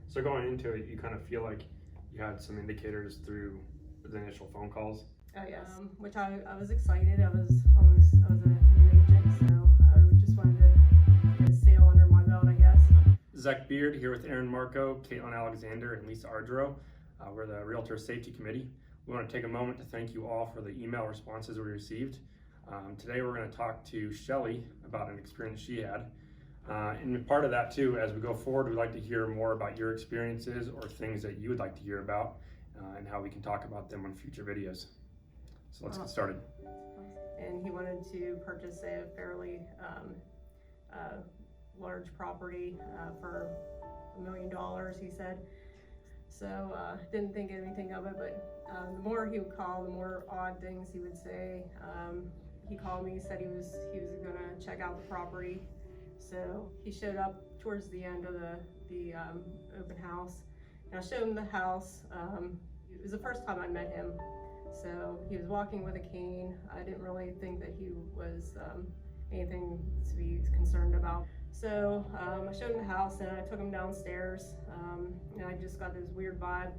So going into it, you kind of feel like you had some indicators through the initial phone calls. Oh yes, which I was excited. I was a new agent, so I just wanted to get a sale under my belt, I guess. Zach Beard here with Aaron Marko, Caitlin Alexander, and Lisa Ardro. We're the Realtor Safety Committee. We want to take a moment to thank you all for the email responses we received. Today we're going to talk to Shelly about an experience she had. And part of that too, as we go forward, we'd like to hear more about your experiences or things that you would like to hear about and how we can talk about them on future videos. So let's get started. And he wanted to purchase a fairly large property for $1 million, he said. So didn't think anything of it, but the more he would call, the more odd things he would say. He called me, said he was gonna check out the property. So he showed up towards the end of the open house, and I showed him the house. It was the first time I met him. So he was walking with a cane. I didn't really think that he was anything to be concerned about. So I showed him the house and I took him downstairs, and I just got this weird vibe.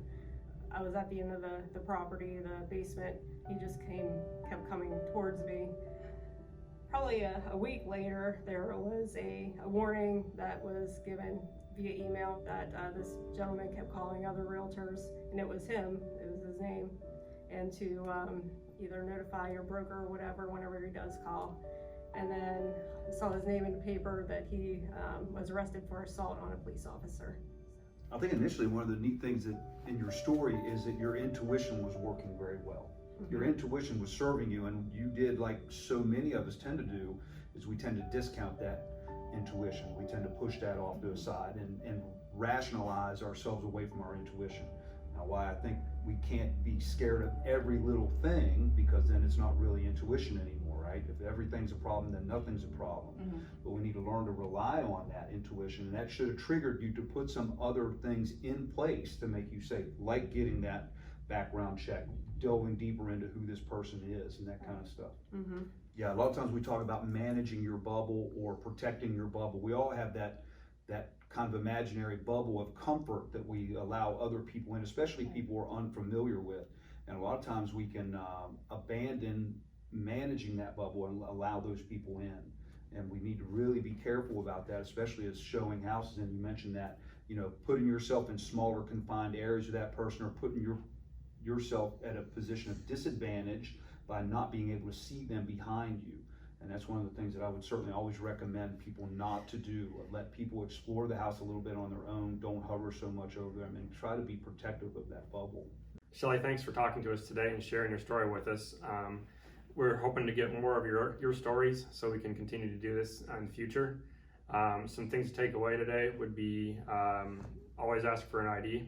I was at the end of the property, the basement. He just kept coming towards me. Probably a week later, there was a warning that was given via email that this gentleman kept calling other realtors, and it was him, it was his name, and to either notify your broker or whatever whenever he does call. And then I saw his name in the paper that he was arrested for assault on a police officer. I think initially one of the neat things that in your story is that your intuition was working very well. Mm-hmm. Your intuition was serving you, and you did, like so many of us tend to do, is we tend to discount that intuition. We tend to push that off to the side and rationalize ourselves away from our intuition. Now, why I think we can't be scared of every little thing, because then it's not really intuition anymore, right? If everything's a problem, then nothing's a problem. Mm-hmm. But we need to learn to rely on that intuition, and that should have triggered you to put some other things in place to make you safe, like getting that background check, delving deeper into who this person is and that kind of stuff. Mm-hmm. Yeah, a lot of times we talk about managing your bubble or protecting your bubble. We all have that kind of imaginary bubble of comfort that we allow other people in, especially people we're unfamiliar with. And a lot of times we can abandon managing that bubble and allow those people in. And we need to really be careful about that, especially as showing houses. And you mentioned that, putting yourself in smaller confined areas of that person, or putting yourself at a position of disadvantage by not being able to see them behind you. And that's one of the things that I would certainly always recommend people not to do. Let people explore the house a little bit on their own. Don't hover so much over them, and try to be protective of that bubble. Shelly, thanks for talking to us today and sharing your story with us. We're hoping to get more of your stories so we can continue to do this in the future. Some things to take away today would be always ask for an ID,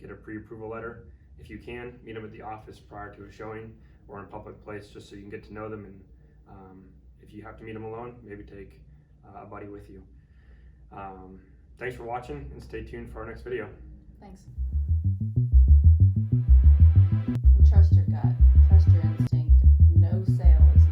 get a pre-approval letter. If you can, meet them at the office prior to a showing or in a public place, just so you can get to know them. And if you have to meet them alone, maybe take a buddy with you. Thanks for watching, and stay tuned for our next video. Thanks. Trust your gut, trust your instinct. No sale is